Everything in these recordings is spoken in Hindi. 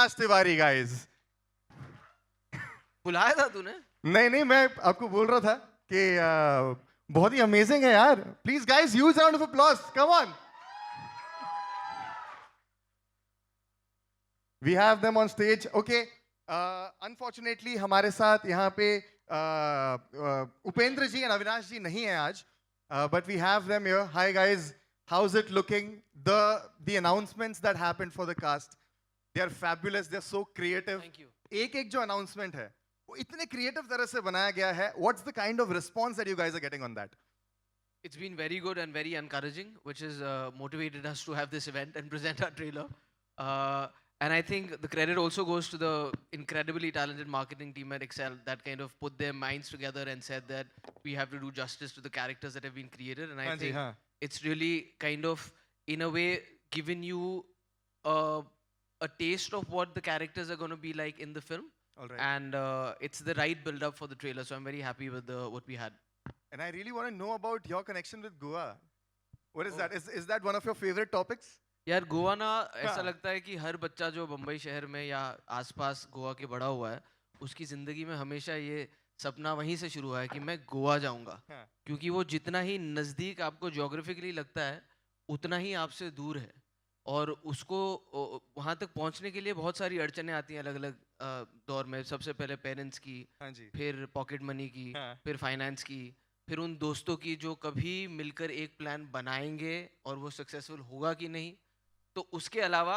Vikas Tiwari, guys. बुलाया था तूने? नहीं, मैं आपको बोल रहा था कि बहुत ही अमेजिंग है यार. Please guys, huge round of applause. Come on. We have them on stage. Okay. Unfortunately, हमारे साथ यहाँ पे उपेंद्र जी and अविनाश जी नहीं है आज. But we have them here. Hi guys. How's it looking? The announcements that happened for the cast. They are fabulous. They are so creative. Thank you. एक जो announcement है वो इतने क्रिएटिव तरह से बनाया गया है. What's the kind of response that you guys are getting on that? It's been very good and very encouraging, which has motivated us to have this event and present our trailer. And I think the credit also goes to the incredibly talented marketing team at Excel that kind of put their minds together and said that we have to do justice to the characters that have been created. And I think it's really kind of, in a way, given you a taste of what the characters are going to be like in the film. All right. And it's the right build-up for the trailer. So I'm very happy with what we had. And I really want to know about your connection with Goa. What is that? Is that one of your favorite topics? यार गोवा ना ऐसा लगता है कि हर बच्चा जो बम्बई शहर में या आसपास गोवा के बड़ा हुआ है उसकी ज़िंदगी में हमेशा ये सपना वहीं से शुरू हुआ है कि मैं गोवा जाऊंगा क्योंकि वो जितना ही नज़दीक आपको ज्योग्राफिकली लगता है उतना ही आपसे दूर है और उसको वहाँ तक पहुँचने के लिए बहुत सारी अड़चनें आती हैं अलग अलग दौर में. सबसे पहले पेरेंट्स की, फिर पॉकेट मनी की, फिर फाइनेंस की, फिर उन दोस्तों की जो कभी मिलकर एक प्लान बनाएंगे और वो सक्सेसफुल होगा कि नहीं. तो उसके अलावा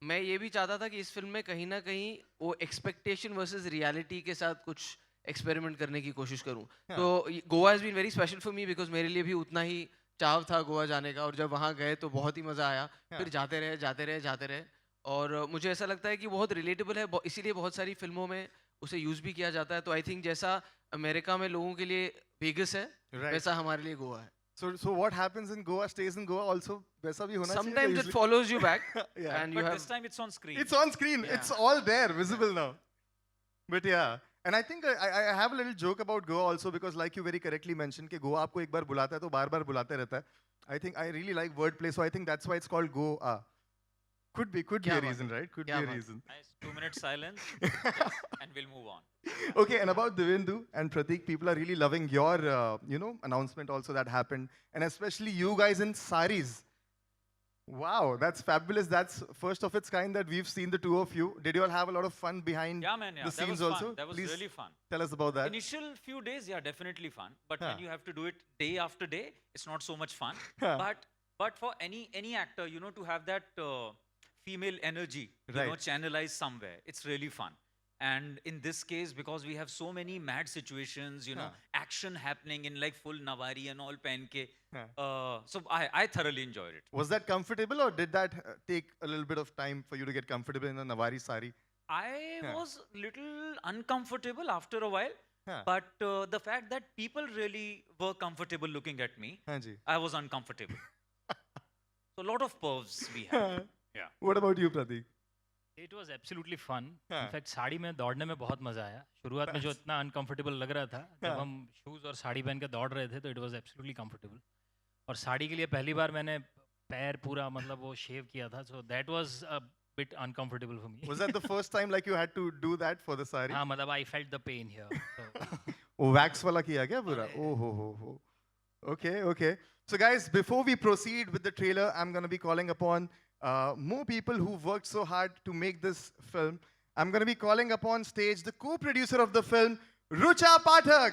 मैं ये भी चाहता था कि इस फिल्म में कहीं ना कहीं वो एक्सपेक्टेशन वर्सेस रियलिटी के साथ कुछ एक्सपेरिमेंट करने की कोशिश करूं. तो Goa has been very special for me because मेरे लिए भी उतना ही चाव था गोवा जाने का और जब वहाँ गए तो बहुत ही मज़ा आया. फिर जाते रहे और मुझे ऐसा लगता है कि बहुत रिलेटेबल है, इसीलिए बहुत सारी फिल्मों में उसे यूज़ भी किया जाता है. तो आई थिंक जैसा अमेरिका में लोगों के लिए वेगस है वैसा हमारे लिए गोवा है. So what happens in Goa stays in Goa also. वैसा भी होना चाहिए. Sometimes it follows you back. Yeah. And you But have, this time it's on screen. It's on screen. Yeah. It's all there, visible now. But yeah. And I think I have a little joke about Goa also because like you very correctly mentioned कि Goa आपको एक बार बुलाता है तो बार-बार बुलाते रहता है. I think I really like wordplay, so I think that's why it's called Goa. Could be a reason, right? Could be a reason. Nice. 2 minute silence. Yes, and we'll move on. Okay, and about Devendu and Pratik, people are really loving your, announcement also that happened. And especially you guys in saris. Wow, that's fabulous. That's first of its kind that we've seen the two of you. Did you all have a lot of fun behind the scenes also? That was Please really fun. Tell us about that. Initial few days, yeah, definitely fun. But when you have to do it day after day, it's not so much fun. But for any actor, to have that female energy, channelized somewhere, it's really fun. And in this case, because we have so many mad situations, action happening in like full Navari and all pen ke, so I thoroughly enjoyed it. Was that comfortable or did that take a little bit of time for you to get comfortable in a Navari sari? I was little uncomfortable after a while. But the fact that people really were comfortable looking at me, I was uncomfortable. So a lot of pervs we had. Yeah. What about you, Pratik? It was absolutely fun. In fact, sari में दौड़ने में बहुत मजा आया. शुरुआत में जो इतना अनकंफर्टेबल लग रहा था, जब हम शूज और साड़ी पहन के दौड़ रहे थे, तो it was absolutely comfortable. और साड़ी के लिए पहली बार मैंने पैर पूरा मतलब वो शेव किया था, so that was a bit uncomfortable for me. Was that the first time like you had to do that for the sari? हाँ, मतलब I felt the pain here. So. वो wax वाला किया क्या पूरा? Oh ho. Okay. So guys, before we proceed with the trailer, I'm going to be calling upon more people who've worked so hard to make this film. I'm going to be calling upon stage the co-producer of the film, Rucha Pathak.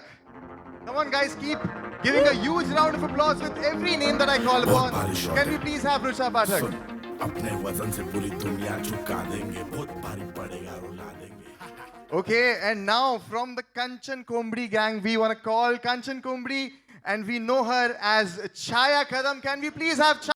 Come on guys, keep giving a huge round of applause with every name that I call upon. Can we please have Rucha Pathak? Okay, and now from the Kanchan Kombri gang, we want to call Kanchan Kombri, and we know her as Chaya Kadam. Can we please have Chaya?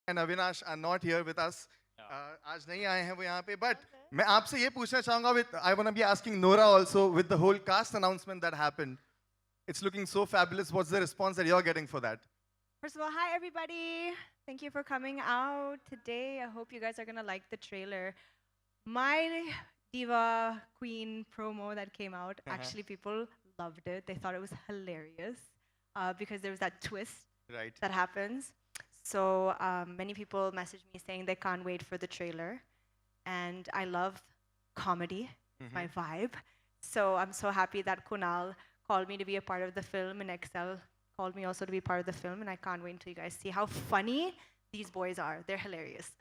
and Avinash are not here with us. आज नहीं आए हैं वो यहाँ पे, but मैं आपसे ये पूछना चाहूँगा with I want to be asking Nora also with the whole cast announcement that happened. It's looking so fabulous. What's the response that you're getting for that? First of all, hi everybody. Thank you for coming out today. I hope you guys are gonna like the trailer. My Diva Queen promo that came out, actually people loved it. They thought it was hilarious because there was that twist that happens. So many people messaged me saying they can't wait for the trailer. And I love comedy, my vibe. So I'm so happy that Kunal called me to be a part of the film, and Excel called me also to be part of the film, and I can't wait until you guys see how funny these boys are. They're hilarious.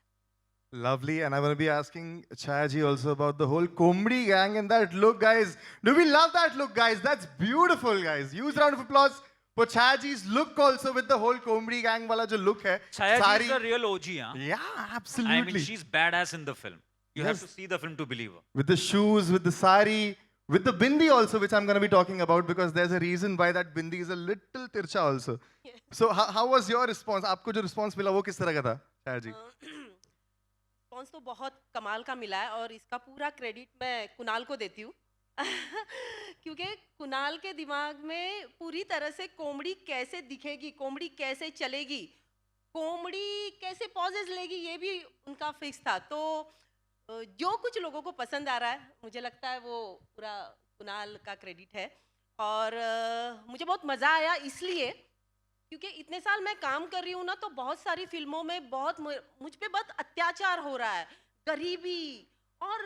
Lovely, and I'm going to be asking Chayaji also about the whole Komdi gang and that look, guys. Do we love that look, guys? That's beautiful, guys. Huge round of applause for Chayaji's look also with the whole Komdi gang wala jo look hai. Chayaji is a real OG, huh? Yeah, absolutely. I mean, she's badass in the film. You have to see the film to believe her. With the shoes, with the sari, with the bindi also, which I'm going to be talking about because there's a reason why that bindi is a little tircha also. So how was your response? आपको जो response मिला वो किस तरह का था, Chayaji? रिस्पॉन्स तो बहुत कमाल का मिला है और इसका पूरा क्रेडिट मैं कुणाल को देती हूँ क्योंकि कुणाल के दिमाग में पूरी तरह से कॉमेडी कैसे दिखेगी, कॉमेडी कैसे चलेगी, कॉमेडी कैसे पॉजेस लेगी, ये भी उनका फिक्स था. तो जो कुछ लोगों को पसंद आ रहा है मुझे लगता है वो पूरा कुणाल का क्रेडिट है. और मुझे बहुत मज़ा आया इसलिए क्योंकि इतने साल मैं काम कर रही हूँ ना, तो बहुत सारी फिल्मों में बहुत मुझ पे बहुत अत्याचार हो रहा है, गरीबी और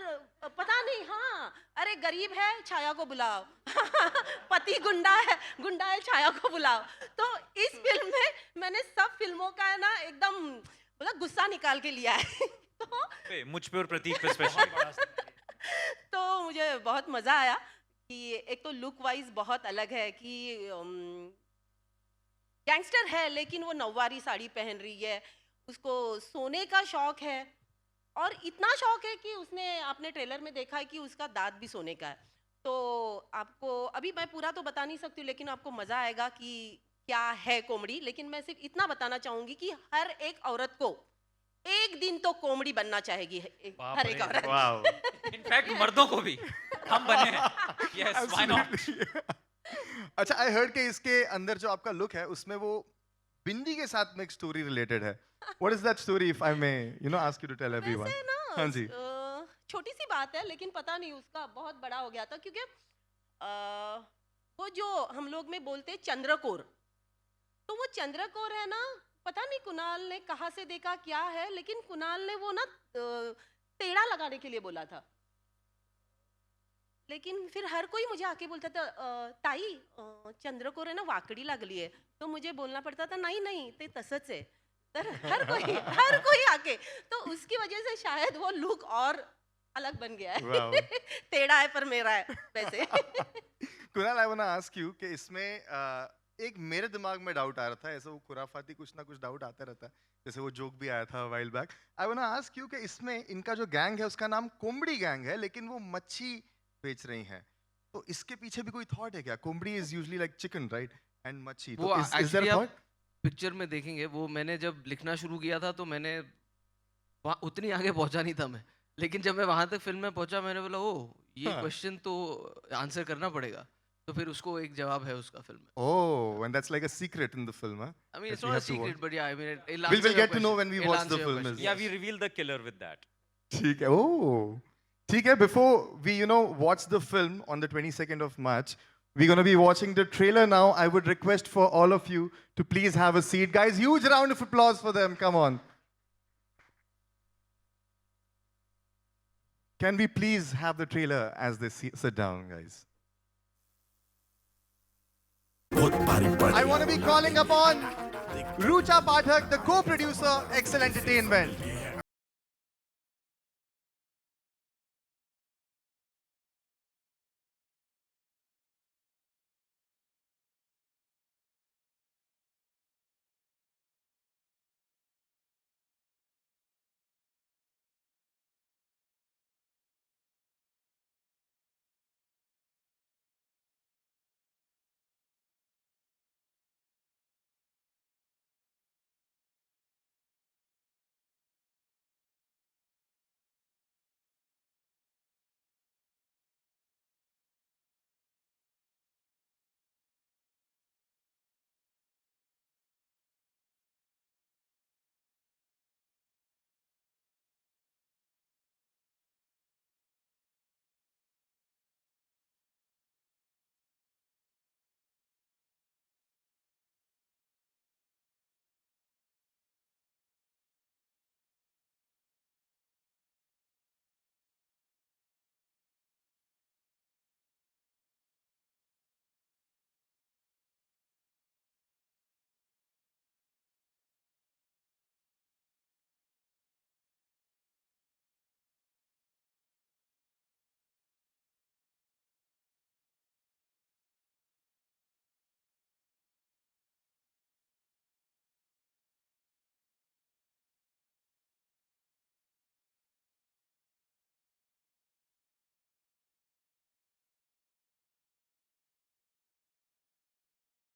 पता नहीं. हाँ, अरे गरीब है छाया को बुलाओ पति गुंडा है छाया को बुलाओ. तो इस फिल्म में मैंने सब फिल्मों का ना एकदम मतलब गुस्सा निकाल के लिया है. तो मुझ पे और प्रतीक पे स्पेशल. तो मुझे बहुत मज़ा आया कि एक तो लुक वाइज बहुत अलग है कि गैंगस्टर है लेकिन वो नौवारी साड़ी पहन रही है, उसको सोने का शौक है और इतना शौक है कि उसने आपने ट्रेलर में देखा है कि उसका दांत भी सोने का है. तो आपको अभी मैं पूरा तो बता नहीं सकती हूँ लेकिन आपको मज़ा आएगा कि क्या है कॉमेडी. लेकिन मैं सिर्फ इतना बताना चाहूँगी कि हर एक औरत को एक दिन तो कॉमेडी बनना चाहेगी, हर एक औरत. इनफैक्ट मर्दों को भी हम बने हैं. Yes, why not? अच्छा, आई हर्ड कि इसके अंदर जो आपका लुक है उसमें वो बिंदी के साथ में एक स्टोरी रिलेटेड है. What is that story if I may ask you to tell everyone? हाँ जी. छोटी सी बात है लेकिन पता नहीं उसका बहुत बड़ा हो गया था क्योंकि वो जो हम लोग में बोलते हैं चंद्रकोर, तो वो चंद्रकोर है ना, पता नहीं कुणाल ने कहाँ से देखा क्या है, लेकिन कुणाल ने वो ना टेढ़ा लगाने के लिए बोला था. लेकिन फिर हर कोई मुझे आके बोलता था ताई चंद्रकोर है ना वाकडी लागली है, तो मुझे बोलना पड़ता था नहीं ते तसंच आहे. तर हर कोई आके, तो उसकी वजह से शायद वो लुक और अलग बन गया है. टेढ़ा है पर मेरा है वैसे. Kunal, I want to ask you कि इसमें एक मेरे दिमाग में डाउट आ रहा था, ऐसा वो खुराफाती कुछ ना कुछ डाउट आता रहता है, जैसे वो जोक भी आया था while back. I want to ask you कि इसमें इनका जो गैंग है उसका नाम कोम्बड़ी गैंग है लेकिन वो मच्छी बेच रही हैं, तो इसके पीछे भी कोई थॉट है क्या? Kombdi is usually like chicken right and machhi, तो इज देयर थॉट? पिक्चर में देखेंगे वो मैंने जब लिखना शुरू किया था तो मैंने उतनी आगे पहुंचा नहीं था मैं, लेकिन जब मैं वहां तक फिल्म में पहुंचा मैंने बोला ओ ये क्वेश्चन तो आंसर करना पड़ेगा, तो फिर उसको एक जवाब है उसका फिल्म में. Oh, and that's like a secret in the film, huh? I mean it's not a secret but yeah I mean we'll get to know when we watch the film. Yeah, we reveal the killer with that. ठीक है. Oh, ठीक है. Before we watch the film on the 22nd of March, we're going to be watching the trailer now. I would request for all of you to please have a seat. Guys, huge round of applause for them. Come on. Can we please have the trailer as they sit down, guys? I want to be calling upon Rucha Pathak, the co-producer, Excel Entertainment.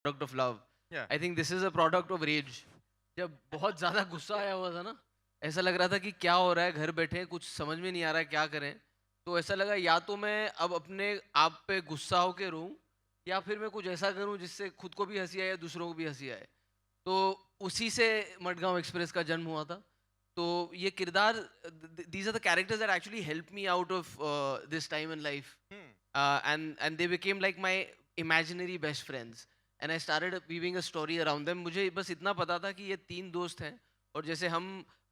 Product of love, Yeah. I think this is a product of rage. जब बहुत ज़्यादा गुस्सा आया हुआ था ना, ऐसा लग रहा था कि क्या हो रहा है, घर बैठे हैं, कुछ समझ में नहीं आ रहा है क्या करें. तो ऐसा लगा या तो मैं अब अपने आप पे गुस्सा होके रहूं, या फिर मैं कुछ ऐसा करूं जिससे खुद को भी हंसी आए, दूसरों को भी हंसी आए. तो उसी से मडगांव एक्सप्रेस का जन्म हुआ था. तो ये किरदार, these are the characters that actually help me out of this time in life, and they became like my imaginary best friends, and I started weaving a story around them. मुझे बस इतना पता था कि ये 3 दोस्त हैं, और जैसे हम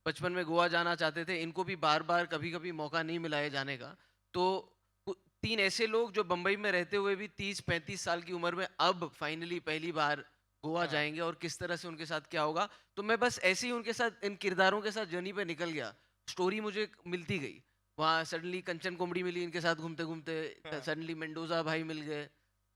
बचपन में गोवा जाना चाहते थे, इनको भी बार बार कभी कभी मौका नहीं मिला है जाने का. तो 3 ऐसे लोग जो बम्बई में रहते हुए भी 30-35 साल की उम्र में अब फाइनली पहली बार गोवा जाएंगे, और किस तरह से उनके साथ क्या होगा. तो मैं बस ऐसे ही उनके साथ, इन किरदारों के साथ जर्नी पे निकल गया. स्टोरी मुझे मिलती गई. वहाँ सडनली कंचन कोमड़ी मिली, इनके साथ घूमते घूमते सडनली मेंडोजा भाई मिल गए.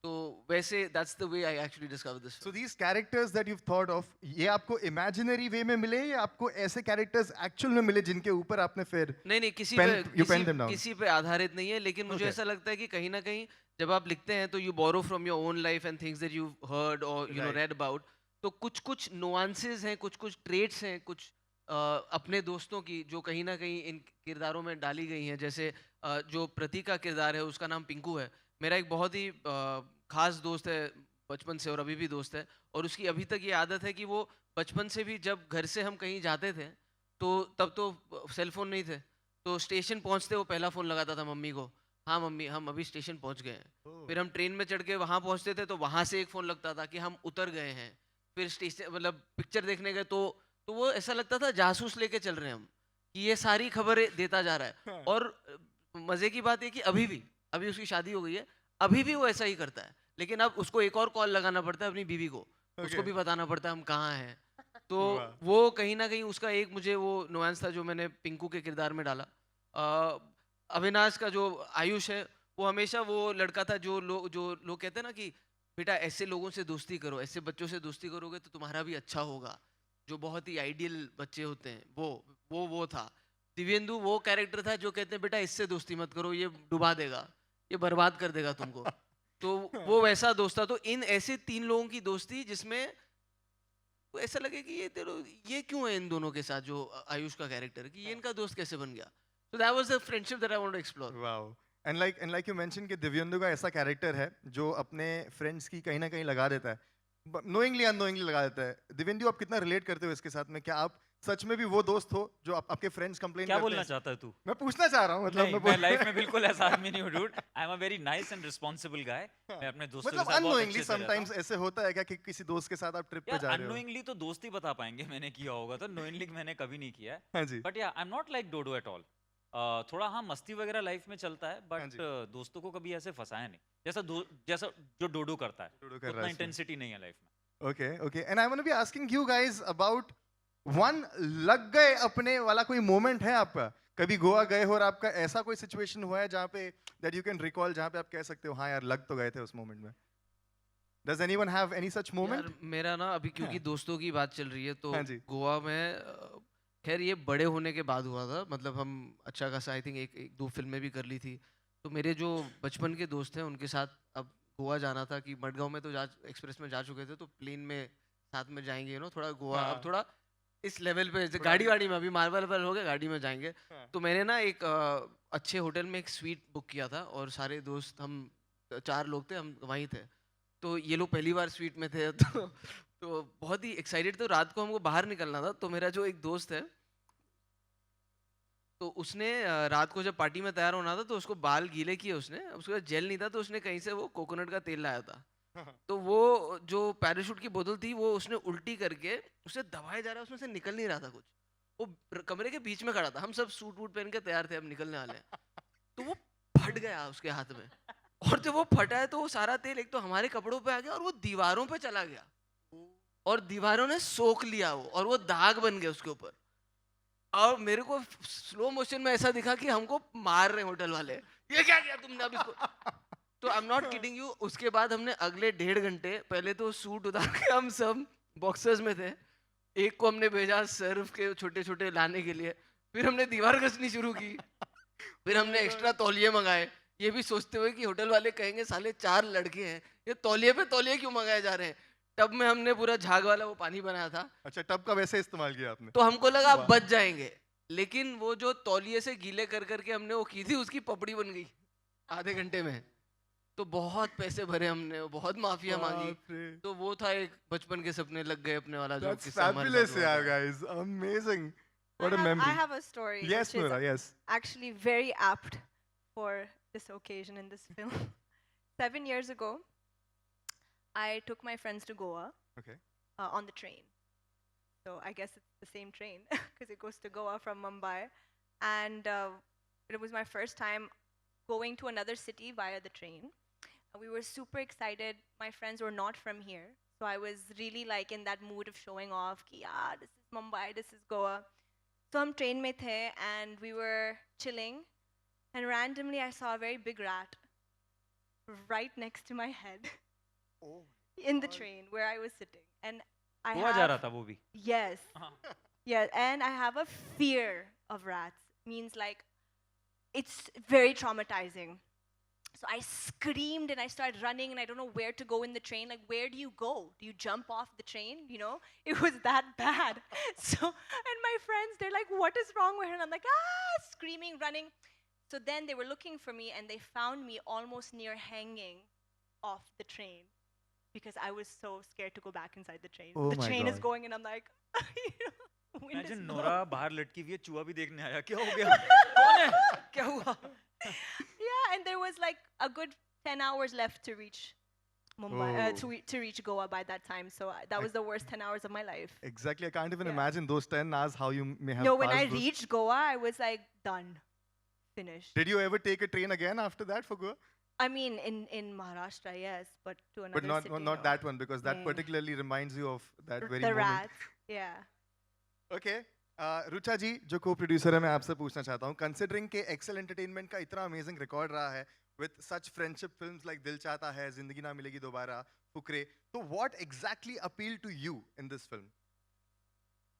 तो वैसे that's the way I actually discover this. So these characters that you've thought of, ये आपको imaginary way में मिले या आपको ऐसे characters actual में मिले जिनके ऊपर आपने फिर नहीं किसी you penned them down? किसी पे आधारित नहीं है, लेकिन मुझे Okay. ऐसा लगता है कि कहीं ना कहीं जब आप लिखते हैं तो you borrow from your own life and things that you heard or you know Right. Read about. तो कुछ नुआंसेस हैं, कुछ ट्रेट्स हैं, कुछ अपने दोस्तों की जो कहीं ना कहीं इन किरदारों में डाली गई हैं. जैसे जो प्रतीक का किरदार है, उसका नाम पिंकू है. मेरा एक बहुत ही खास दोस्त है बचपन से, और अभी भी दोस्त है. और उसकी अभी तक ये आदत है कि वो बचपन से भी, जब घर से हम कहीं जाते थे तो तब तो सेल फोन नहीं थे, तो स्टेशन पहुंचते वो पहला फ़ोन लगाता था मम्मी को. हाँ मम्मी, हम अभी स्टेशन पहुंच गए हैं. फिर हम ट्रेन में चढ़ के वहाँ पहुंचते थे तो वहाँ से एक फ़ोन लगता था कि हम उतर गए हैं. फिर स्टेशन, मतलब पिक्चर देखने गए तो वो ऐसा लगता था जासूस लेके चल रहे हैं हम, कि ये सारी खबरें देता जा रहा है. और मज़े की बात है कि अभी उसकी शादी हो गई है, अभी भी वो ऐसा ही करता है. लेकिन अब उसको एक और कॉल लगाना पड़ता है अपनी बीवी को, उसको भी बताना पड़ता है हम कहाँ हैं. तो वो कहीं ना कहीं उसका एक मुझे वो नुआंस था जो मैंने पिंकू के किरदार में डाला. अविनाश का जो आयुष है, वो हमेशा वो लड़का था जो लोग कहते हैं ना कि बेटा ऐसे लोगों से दोस्ती करो, ऐसे बच्चों से दोस्ती करोगे तो तुम्हारा भी अच्छा होगा, जो बहुत ही आइडियल बच्चे होते हैं. वो था. दिव्येंदु वो कैरेक्टर था जो कहते हैं बेटा इससे दोस्ती मत करो, ये डुबा देगा, ये बर्बाद कर देगा तुमको. तो वो वैसा दोस्त था. तो इन ऐसे 3 लोगों की दोस्ती जिसमें तो ऐसा लगे कि ये क्यों है इन दोनों के साथ, जो आयुष का कैरेक्टर, कि ये इनका दोस्त कैसे बन गया. So that was the friendship that I want to explore. Wow. And like you mentioned कि दिव्येंदु का ऐसा कैरेक्टर है जो अपने फ्रेंड्स की कहीं ना कहीं लगा देता है, नोइंगली अननोइंगली लगा देता है. दिव्येंदु, आप कितना रिलेट करते हो इसके साथ में? क्या आप सच में भी वो दोस्त हो जो आपके फ्रेंड्स कंप्लेन क्या करते बोलना हैं? चाहता है तू? मैं पूछना चाह रहा हूँ, मतलब नहीं, मैं लाइफ में बिल्कुल ऐसा आदमी नहीं हूँ dude. I am a very nice and responsible guy. मैं अपने दोस्तों के मतलब साथ बहुत अननोइंगली अच्छे से रहता समटाइम्स हूँ. ऐसे होता है क्या कि किसी दोस्त के साथ आप ट्रिप पे यार जा रहे हो? अननोइंगली तो दोस्ती बता पाएंगे मैंने किया होगा, तो नोइंगली मैंने कभी नहीं किया है. हाँ जी. But yeah I am not like Dodo at all. थोड़ा हाँ मस्ती वगैरह लाइफ में चलता है, हाँ बट जी. दोस्तों को कभी ऐसे फंसाया नहीं जैसा जो डोडो करता है. डोडो कर रहा उतना है इसमें. इंटेंसिटी नहीं है लाइफ में. Okay. And I want to be asking you guys about one लग गए अपने वाला कोई मोमेंट है आपका? कभी गोवा गए हो और आपका ऐसा कोई सिचुएशन हुआ है जहाँ पे that you can recall, जहाँ पे आप कह सकते हो हाँ यार लग तो गए थे उस मोमेंट में? Does anyone have any such moment? यार मेरा ना अभी क्योंकि दोस्तों की बात चल रही है तो हाँ जी. गोवा में खैर ये बड़े होने के बाद हुआ था. मतलब हम अच्छा खासा आई थिंक एक 2 फिल्में भी कर ली थी. तो मेरे जो बचपन के दोस्त हैं उनके साथ अब गोवा जाना था, कि मडगांव में तो एक्सप्रेस में जा चुके थे, तो प्लेन में साथ में जाएंगे थोड़ा गोवा. हाँ. अब थोड़ा इस लेवल पे गाड़ी में अभी मार्बल हो गया, गाड़ी में जाएंगे. हाँ. तो मैंने ना एक अच्छे होटल में एक स्वीट बुक किया था, और सारे दोस्त हम 4 लोग थे, हम वहीं थे. तो ये लोग पहली बार स्वीट में थे तो बहुत ही एक्साइटेड थे. रात को हमको बाहर निकलना था. तो मेरा जो एक दोस्त है, तो उसने रात को जब पार्टी में तैयार होना था तो उसको बाल गीले किए उसने. उसके बाद जेल नहीं था तो उसने कहीं से वो कोकोनट का तेल लाया था. तो वो जो पैराशूट की बोतल थी वो उसने उल्टी करके उसे दबाया जा रहा है, उसमें से निकल नहीं रहा था कुछ. वो कमरे के बीच में खड़ा था, हम सब सूट वूट पहन के तैयार थे, अब निकलने वाले हैं. तो वो फट गया उसके हाथ में, और जब वो फटा है तो वो सारा तेल एक तो हमारे कपड़ों पे आ गया और वो दीवारों पे चला गया, और दीवारों ने सोख लिया वो, और वो दाग बन गए उसके ऊपर. और मेरे को स्लो मोशन में ऐसा दिखा कि हमको मार रहे होटल वाले, ये क्या किया तुमने अब इसको. तो आई एम नॉट किडिंग यू. उसके बाद हमने अगले 1.5 घंटे पहले तो सूट उतार के हम सब बॉक्सर्स में थे, एक को हमने भेजा सर्फ के छोटे छोटे लाने के लिए, फिर हमने दीवार घसनी शुरू की, फिर हमने एक्स्ट्रा तौलिए मंगाए, ये भी सोचते हुए कि होटल वाले कहेंगे साले 4 लड़के हैं, ये तौलिए पे तौलिए क्यों मंगाए जा रहे हैं. टब में हमने पूरा झाग वाला वो पानी बनाया था, अच्छा, टब का वैसे इस्तेमाल किया आपने? तो हमको लगा अब वाह। बच जाएंगे, लेकिन वो जो तौलिए से गीले कर करके हमने वो की थी, उसकी पपड़ी बन गई आधे घंटे में। तो बहुत पैसे भरे हमने, बहुत माफिया मांगी। बाप रे। तो वो था एक बचपन के सपने लग गए अपने वाला जो That's किस्सा हमारे fabulous, साथ हुआ yeah, था। guys. Amazing. What a I memory. have a story. Yes, which is Noora, yes. actually very apt for this occasion in this film. 7 years ago, I took my friends to Goa Okay. on the train. So I guess it's the same train because it goes to Goa from Mumbai. And it was my first time going to another city via the train. We were super excited. My friends were not from here. So I was really like in that mood of showing off. Ki, yeah, this is Mumbai, this is Goa. So हम train में थे and we were chilling. And randomly I saw a very big rat right next to my head Oh. in the train where I was sitting. And I Goa जा have, रहा था वो भी. yes, हाँ. yeah, and I have a fear of rats. Means like, it's very traumatizing. So I screamed and I started running and I don't know where to go in the train. Like, where do you go? Do you jump off the train? You know, it was that bad. So, and my friends, they're like, what is wrong with her? And I'm like, ah, screaming, running. So then they were looking for me and they found me almost near hanging off the train because I was so scared to go back inside the train. Oh The my train is God. going and I'm like, you know, wind is Imagine blowing. Nora बाहर लटकी हुई है, चूहा भी देखने आया. क्या हो गया? कौन है? क्या हुआ? Yeah, and there was like a good 10 hours left to reach Mumbai, Oh. to reach Goa by that time. So that was the worst 10 hours of my life. Exactly. I can't even Yeah. imagine those 10 hours how you may have No, when I passed those. reached Goa, I was like done, finished. Did you ever take a train again after that for Goa? I mean, in Maharashtra, yes, but to another But not city, not no. that one because that Nee. particularly reminds you of that very The moment. rats, yeah. Okay. Rucha जी जो को प्रोड्यूसर है मैं आपसे पूछना चाहता हूँ कंसिडरिंग के एक्सेल एंटरटेनमेंट का इतना अमेजिंग रिकॉर्ड रहा है with such friendship films like Dil Chahta Hai Zindagi Na Milegi Dobara Fukrey तो what exactly appeal to you in this film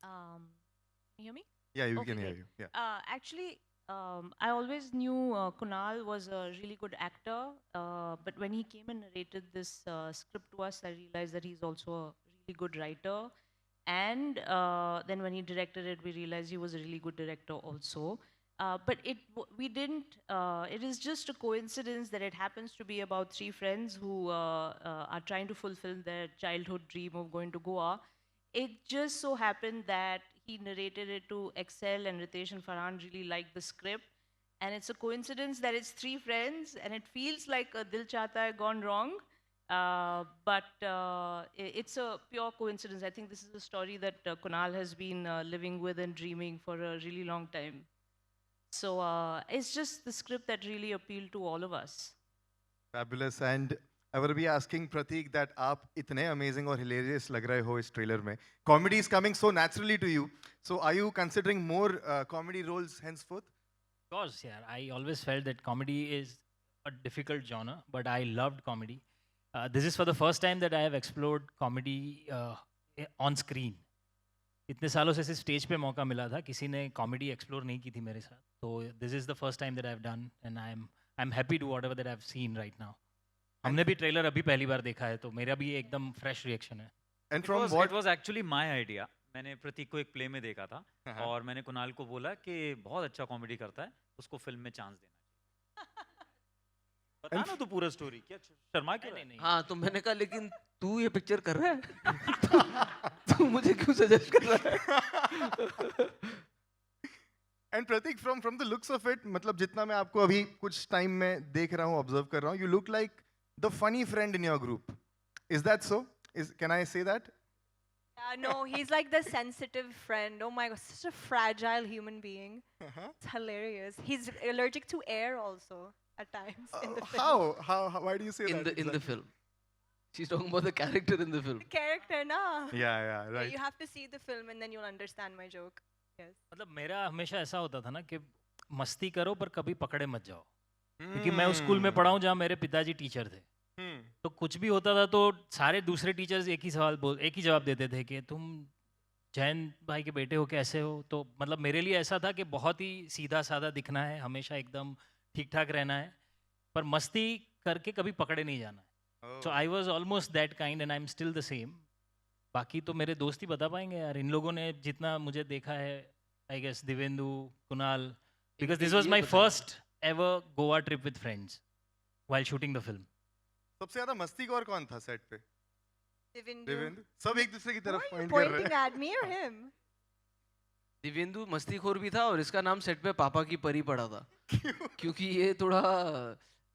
Can you hear me? Yeah you Okay, can hear great. You yeah Actually, I always knew Kunal was a really good actor, but when he came and narrated this script to us, I realized that he's also a really good writer. And then when he directed it, we realized he was a really good director also. But we didn't, it is just a coincidence that it happens to be about three friends who are trying to fulfill their childhood dream of going to Goa. It just so happened that he narrated it to Excel and Ritesh and Farhan really liked the script. And it's a coincidence that it's three friends and it feels like a Dil Chahta Hai gone wrong. But it's a pure coincidence. I think this is a story that Kunal has been living with and dreaming for a really long time. So it's just the script that really appealed to all of us. Fabulous and I will be asking Prateek that आप इतने अमेजिंग और हिलेरियस लग रहे हो इस ट्रेलर में comedy is coming so naturally to you so are you considering more comedy roles henceforth Of course, yeah. I always felt that comedy is a difficult genre, but I loved comedy. This is for the first time that I have explored comedy on screen. इतने सालों से सिर्फ स्टेज पे मौका मिला था किसी ने कॉमेडी एक्सप्लोर नहीं की थी मेरे साथ तो this is the first time that I have done and I am happy to whatever that I have seen right now हमने भी ट्रेलर अभी पहली बार देखा है तो मेरा भी एकदम फ्रेश रिएक्शन है and It from was, what it was actually my idea. मैंने प्रतीक को एक प्ले में देखा था और मैंने कुणाल को बोला कि बहुत अच्छा कॉमेडी करता है उसको फिल्म में चांस देना चाहिए। बता ना तू पूरा स्टोरी क्या शर्मा क्यों रहा है? नहीं हाँ तो मैंने कहा लेकिन तू ये पिक्चर कर रहा है तू मुझे क्यों सजेस्ट कर रहा है and Prateek from the looks of it मतलब जितना मैं आपको अभी कुछ टाइम में देख रहा हूँ ऑब्जर्व कर रहा हूँ you look like the funny friend in your group is that so is can I say that No, he's like the sensitive friend. Oh my god, such a fragile human being. It's hilarious. He's allergic to air also at times in the film. how why do you say in that the film she's talking about the character in the film The character, na? yeah Yeah, right you have to see the film and then you'll understand my joke. Yes. मतलब मेरा हमेशा ऐसा होता था ना कि मस्ती करो पर कभी पकड़े मत जाओ क्योंकि मैं उस स्कूल में पढ़ा हूँ जहाँ मेरे पिताजी टीचर थे तो कुछ भी होता था तो सारे दूसरे टीचर्स एक ही जवाब देते थे कि तुम जैन भाई के बेटे हो कैसे हो तो मतलब मेरे लिए ऐसा था कि बहुत ही सीधा साधा दिखना है हमेशा एकदम ठीक ठाक रहना है पर मस्ती करके कभी पकड़े नहीं जाना है so I was almost that kind and I am still the same बाकी तो मेरे दोस्त ही बता पाएंगे यार, इन लोगों ने जितना मुझे देखा है, I guess Divyendu, Kunal, because this was ये माय बताओ। First ever Goa trip with friends while shooting the film. सबसे ज्यादा मस्तीखोर कौन था सेट पे? Divindu. देवेंद्र? सब एक दूसरे की Who तरफ are you पॉइंट कर रहे pointing हैं. at me or him? Dibyendu मस्तीखोर भी था और इसका नाम सेट पे पापा की परी पड़ा था क्योंकि ये थोड़ा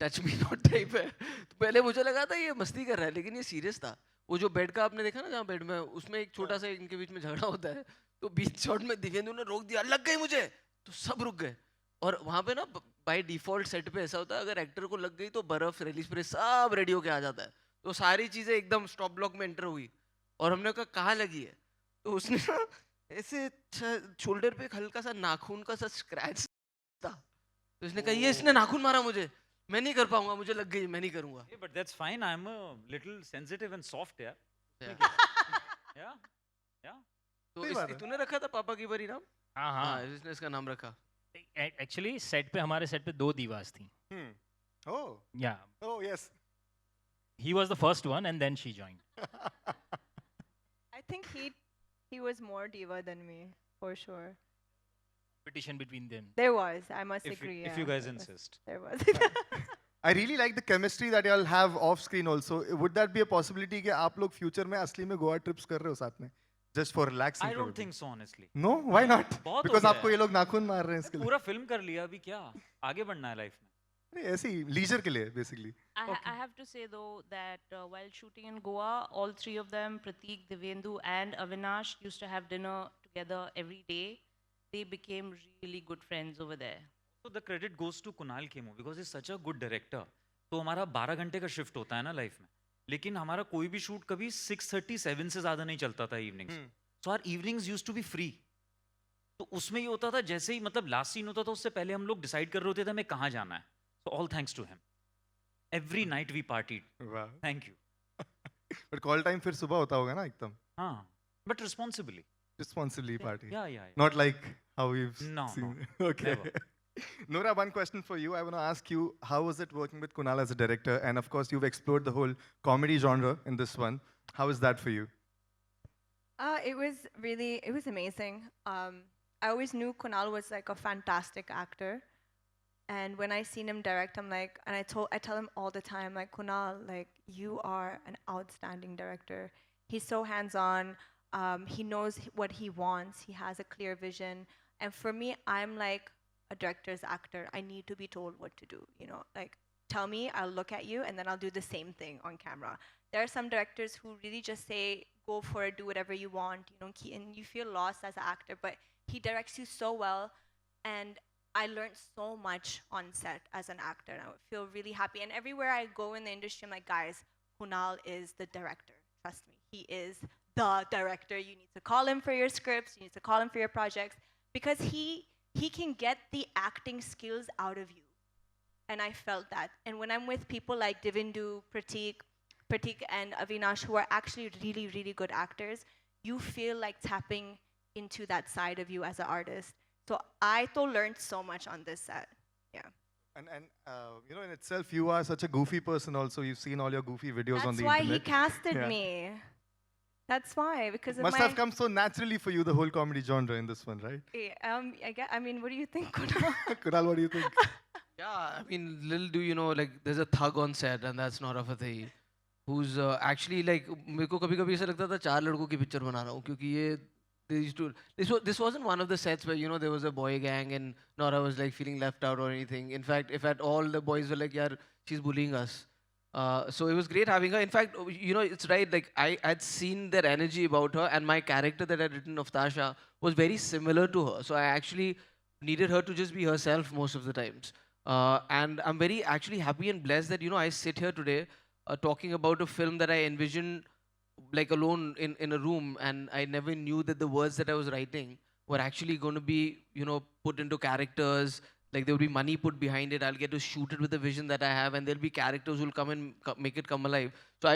टच मी नॉट टाइप है. तो पहले मुझे लगा था ये मस्ती कर रहा है लेकिन ये सीरियस था. वो जो बेड का आपने देखा ना जहाँ बेड में उसमें एक छोटा सा इनके बीच में झगड़ा होता है तो बीच शॉट में दिव्येंदु ने रोक दिया, लग गई मुझे, तो सब रुक गए. और वहाँ पे ना बाय डिफॉल्ट सेट पे ऐसा होता है अगर एक्टर को लग गई तो बर्फ रेली स्प्रे सब रेडी होके आ जाता है. तो सारी चीजें एकदम स्टॉप ब्लॉक में एंटर हुई और हमने कहा कहाँ लगी है. तो उसने ना ऐसे शोल्डर पे एक हल्का सा नाखून का सा स्क्रैच था. तो इसने कहा ये इसने नाखून मारा मुझे, मैं नहीं कर पाऊंगा, मुझे लग गई, मैं नहीं करूंगा. Yeah, but that's fine. I'm a little sensitive and soft, yeah. Yeah. Yeah. Yeah. तो सही बात है. तूने रखा था पापा की परी नाम? हाँ हाँ हाँ, इसने इसका नाम रखा. एक्चुअली सेट पे, हमारे सेट पे 2 दीवास थी. Oh, yeah oh yes. He was the first one and then she joined. I think he was more diva than me, for sure. Competition between them. There was, I must If agree. you yeah, guys there was- insist. There was. I really like the chemistry that y'all have off screen also. Would that be a possibility कि आप लोग future में असली में गोवा trips कर रहे हो साथ में? Just for relaxing. I don't probably. think so, honestly. No, why not? बहुत हो Because गया आपको है. ये लोग नाखून मार रहे हैं इसके लिए. पूरा फिल्म कर लिया, अभी क्या आगे बढ़ना है लाइफ में. नहीं, ऐसे ही leisure के लिए basically. I have to say though that while shooting in Goa, all 3 of them, Pratik, Divendu, and Avinash, used to have dinner together every day. They became really good friends over there. So the credit goes to Kunal Khemu because he's such a good director. तो हमारा 12 घंटे का शिफ्ट होता है ना लाइफ में, लेकिन हमारा कोई भी शूट कभी 6:37 से ज़्यादा नहीं चलता था evenings. So our evenings used to be free. तो उसमें ये होता था जैसे ही मतलब लास्ट सीन होता था उससे पहले हम लोग डिसाइड कर रहे होते थे हमें कहाँ जाना है. So all thanks to him. Every night we partied. Wow. Thank you. But call time फिर सुबह होता होगा ना एकदम. हाँ, बट रिस्पॉन्सिबली. Responsibly party. या Not like how we've No, seen. no, Okay. never. Nora, one question for you. I want to ask you, how was it working with Kunal as a director? And of course, you've explored the whole comedy genre in this one. How is that for you? It was amazing. I always knew Kunal was like a fantastic actor. And when I seen him direct, I'm like, and I tell him all the time, like, Kunal, like, you are an outstanding director. He's so hands-on. He knows what he wants. He has a clear vision. And for me, I'm like a director's actor. I need to be told what to do, you know, like, tell me, I'll look at you, and then I'll do the same thing on camera. There are some directors who really just say, go for it, do whatever you want, you know, and you feel lost as an actor, but he directs you so well. And I learned so much on set as an actor, and I feel really happy. And everywhere I go in the industry, I'm like, guys, Kunal is the director. Trust me, he is the director. You need to call him for your scripts, you need to call him for your projects, because he can get the acting skills out of you. And I felt that. And when I'm with people like Divindu, Pratik and Avinash, who are actually really, really good actors, you feel like tapping into that side of you as an artist. So I too learned so much on this set. Yeah. And you know, in itself, you are such a goofy person also. You've seen all your goofy videos on That's the why internet. he casted Yeah. me. That's why, because of Must my. have come so naturally for you, the whole comedy genre in this one, right? I mean, what do you think, Kunal? Kunal, what do you think? Yeah, I mean, little do you know, like, there's a thug on set, and that's not a Fateh, who's actually like, मेरे को कभी-कभी ऐसा लगता था 4 लड़कों की पिक्चर बना रहा हूँ, क्योंकि ये they used to. This wasn't one of the sets where, you know, there was a boy gang and Nora was like feeling left out or anything. In fact, if at all the boys were like, "Yaar, she's bullying us." So it was great having her. In fact, you know, it's right. Like I'd seen their energy about her, and my character that I'd written of Tasha was very similar to her. So I actually needed her to just be herself most of the times. And I'm very actually happy and blessed that, you know, I sit here today talking about a film that I envisioned like alone in a room, and I never knew that the words that I was writing were actually going to be, you know, put into characters. Like there will be money put behind it. I'll get to shoot it with the vision that I have, and there'll be characters who'll come and make it come alive. So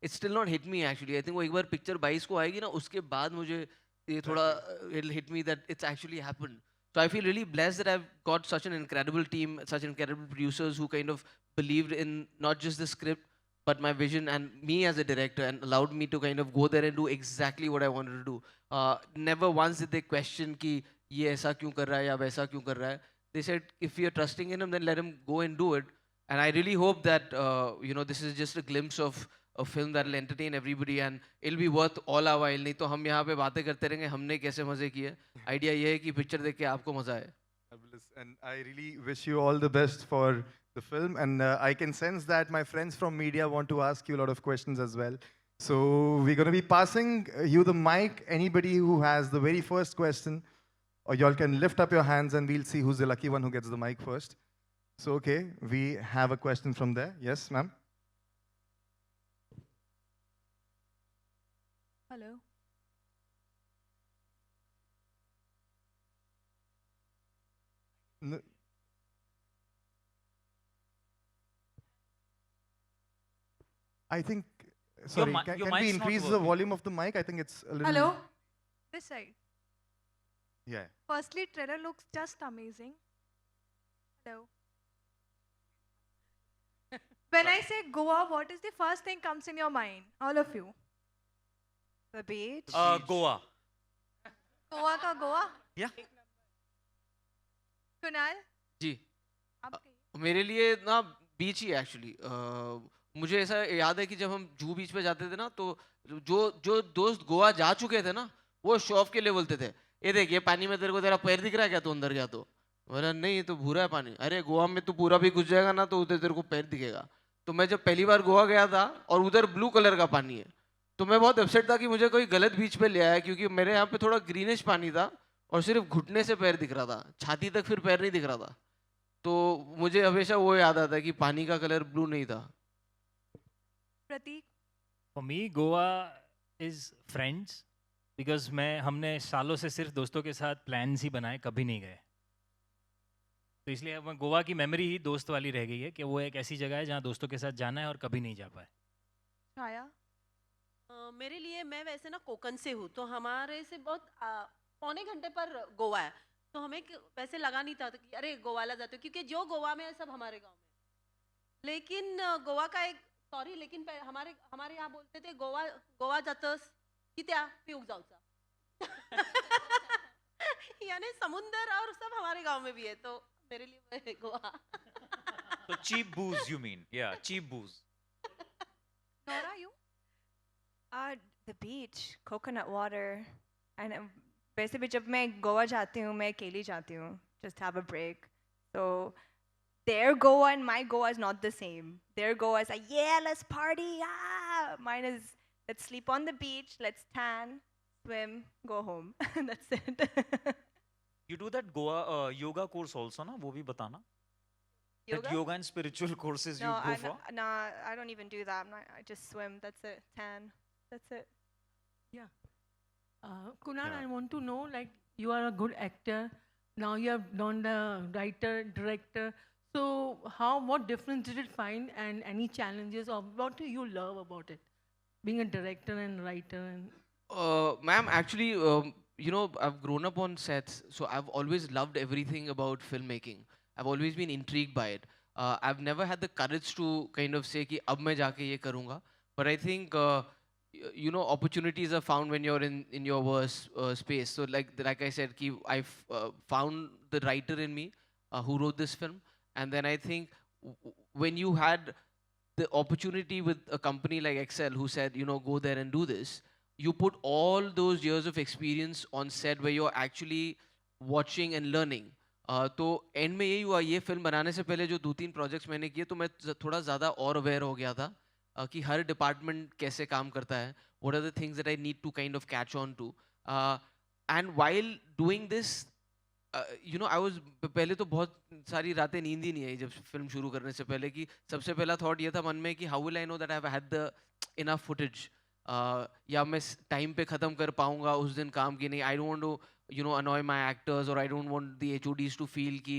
it's still not hit me actually. I think वो एक बार picture 22 को आएगी ना, उसके बाद मुझे ये थोड़ा it'll hit me that it's actually happened. So I feel really blessed that I've got such an incredible team, such incredible producers who kind of believed in not just the script, but my vision and me as a director and allowed me to kind of go there and do exactly what I wanted to do. Never once did they question कि ये ऐसा क्यों कर रहा है या वैसा क्यों कर रहा है. They said if you're trusting in him, then let him go and do it. And I really hope that this is just a glimpse of a film that will entertain everybody and it'll be worth all our while. नहीं तो हम यहाँ पे बातें करते रहेंगे हमने कैसे मजे किए. Idea ये है कि picture देख के आपको मजा आए. Fabulous. And I really wish you all the best for the film. And I can sense that my friends from media want to ask you a lot of questions as well. So we're going to be passing you the mic. Anybody who has the very first question, or y'all can lift up your hands and we'll see who's the lucky one who gets the mic first. So, okay, we have a question from there. Yes, ma'am? Hello. No. I think, sorry, your can mic's we not increase the working. volume of the mic? I think it's a little... Hello? This side. Yeah. Firstly, trailer looks just amazing. Hello. When I say Goa, what is the first thing comes in your mind? All of you. The beach. Goa. Goa ka Goa? Yeah. Kunal? जी. आप कहिए. मेरे लिए ना बीच ही एक्चुअली मुझे ऐसा याद है कि जब हम जूहू बीच पे जाते थे ना तो जो जो दोस्त गोवा जा चुके थे ना वो शो ऑफ के लिए बोलते थे ये देख ये पानी में तेरे को तेरा पैर दिख रहा है क्या तू अंदर गया तो बोला नहीं ये तो भूरा है पानी अरे गोवा में तू पूरा भी घुस जाएगा ना तो उधर तेरे को पैर दिखेगा तो मैं जब पहली बार गोवा गया था और उधर ब्लू कलर का पानी है तो मैं बहुत अपसेट था कि मुझे कोई गलत बीच पे ले आया क्योंकि मेरे यहाँ पे थोड़ा ग्रीनिश पानी था और सिर्फ घुटने से पैर दिख रहा था छाती तक फिर पैर नहीं दिख रहा था तो मुझे हमेशा वो याद आता है कि पानी का कलर ब्लू नहीं था. प्रतीक? For me, Goa is friends because हमने सालों से सिर्फ दोस्तों के साथ प्लान्स ही बनाए कभी नहीं गए तो इसलिए अब गोवा की मेमोरी ही दोस्त वाली रह गई है कि वो एक ऐसी जगह है जहाँ दोस्तों के साथ जाना है और कभी नहीं जा पाए. छाया? मेरे लिए मैं वैसे ना कोकन से हूँ तो हमारे से बहुत पौने घंटे पर गोवा है तो हमें वैसे लगा नहीं था कि अरे गोवाला जाते हो क्योंकि जो गोवा में है सब हमारे गांव में लेकिन गोवा का एक सॉरी लेकिन हमारे यहाँ बोलते थे गोवा जातस कित्या पिऊक जाऊचा यानी समुंदर और सब हमारे गांव में भी है तो मेरे लिए Goa. So cheap booze, you mean? Yeah, cheap booze. Nora, you? The beach, coconut water, and वैसे भी जब मैं गोवा जाती हूँ मैं अकेली जाती हूँ just have a break. So their Goa and my Goa is not the same. Their Goa is like yeah let's party ah. Mine is let's sleep on the beach, let's tan, swim, go home. That's it. You do that Goa yoga course also, na? वो भी बताना. That yoga and spiritual courses you go for? No, I don't even do that. I just swim. That's it. Tan. That's it. Yeah. Kunal, I want to know, like, you are a good actor. Now you have done the writer, director. So what difference did it find and any challenges or what do you love about it? Being a director and writer and... Ma'am, actually, I've grown up on sets, so I've always loved everything about filmmaking. I've always been intrigued by it. I've never had the courage to kind of say कि अब मैं जाके ये करूँगा. But I think opportunities are found when you're in your worst space. So like I said, I found the writer in me who wrote this film. And then I think when you had the opportunity with a company like Excel who said, go there and do this, you put all those years of experience on set where you're actually watching and learning. तो एंड में यही हुआ ये फिल्म बनाने से पहले जो 2-3 प्रोजेक्ट्स मैंने किए तो मैं थोड़ा ज़्यादा और अवेयर हो गया था कि हर डिपार्टमेंट कैसे काम करता है what are the things that I need to kind of catch on to and while doing this I was पहले तो बहुत सारी रातें नींद ही नहीं आई जब फिल्म शुरू करने से पहले कि सबसे पहला थॉट ये था मन में कि how will I know that I have had the enough footage या मैं टाइम पे ख़त्म कर पाऊंगा उस दिन काम की नहीं I don't want to annoy my actors or I don't want the HODs to feel ki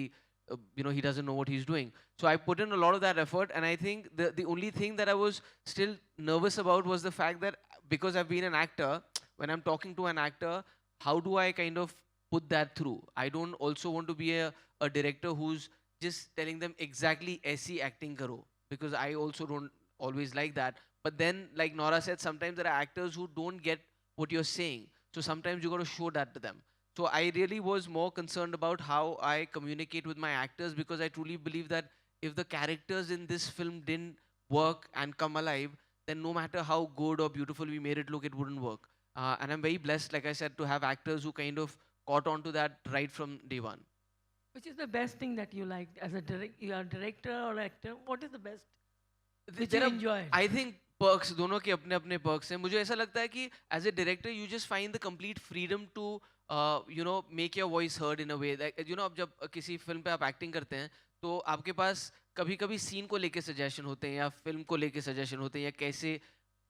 he doesn't know what he's doing. So I put in a lot of that effort and I think the only thing that I was still nervous about was the fact that because I've been an actor, when I'm talking to an actor, how do I kind of put that through? I don't also want to be a director who's just telling them exactly aisi acting karo because I also don't always like that. But then, like Nora said, sometimes there are actors who don't get what you're saying. So sometimes you got to show that to them. So I really was more concerned about how I communicate with my actors, because I truly believe that if the characters in this film didn't work and come alive, then no matter how good or beautiful we made it look, it wouldn't work. And I'm very blessed, like I said, to have actors who kind of caught on to that right from day one. Which is the best thing that you like as a you are director or actor? What is the best which you enjoy? I think perks, दोनों के अपने अपने perks हैं. मुझे ऐसा लगता है कि as a director you just find the complete freedom to make your voice heard in a way that अब जब किसी फिल्म पे आप एक्टिंग करते हैं तो आपके पास कभी कभी सीन को लेके सजेशन होते हैं या फिल्म को लेके सजेशन होते हैं या कैसे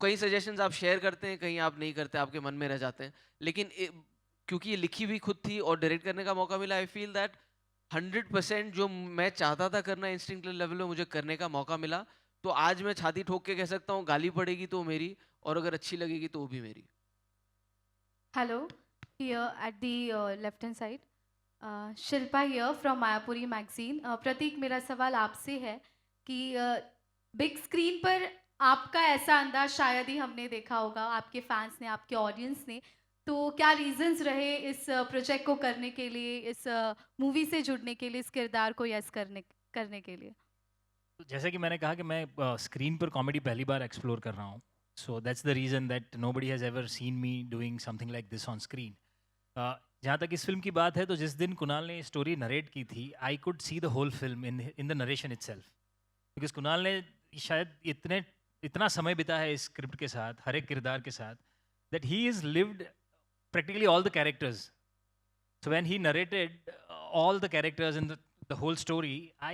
कई सजेशंस आप शेयर करते हैं, कहीं आप नहीं करते, आपके मन में रह जाते हैं. लेकिन क्योंकि ये लिखी हुई खुद थी और डायरेक्ट करने का मौका मिला, आई फील दैट 100% जो मैं चाहता था करना इंस्टिंक्टिव लेवल में मुझे करने का मौका मिला. तो आज मैं छाती ठोक के कह सकता हूँ गाली पड़ेगी तो मेरी, और अगर अच्छी लगेगी तो वो भी मेरी. Hello, here at the left-hand side. Shilpa here from Mayapuri magazine. Prateek, मेरा सवाल आपसे है कि बिग स्क्रीन पर आपका ऐसा अंदाज शायद ही हमने देखा होगा, आपके फैंस ने, आपके ऑडियंस ने. तो क्या रीजंस रहे इस प्रोजेक्ट को करने के लिए, इस मूवी से जुड़ने के लिए, इस किरदार को यस करने के लिए? जैसे कि मैंने कहा कि मैं स्क्रीन पर कॉमेडी पहली बार एक्सप्लोर कर रहा हूँ. So that's the reason that nobody has ever seen me doing something like this on screen. जहाँ तक इस फिल्म की बात है, तो जिस दिन कुणाल ने स्टोरी नरेट की थी, I could see the whole film in the narration itself. Because Kunal ने शायद इतना समय बिता है इस स्क्रिप्ट के साथ, हर एक किरदार के साथ, that he is lived practically all the characters. So when he narrated all the characters in the whole story, I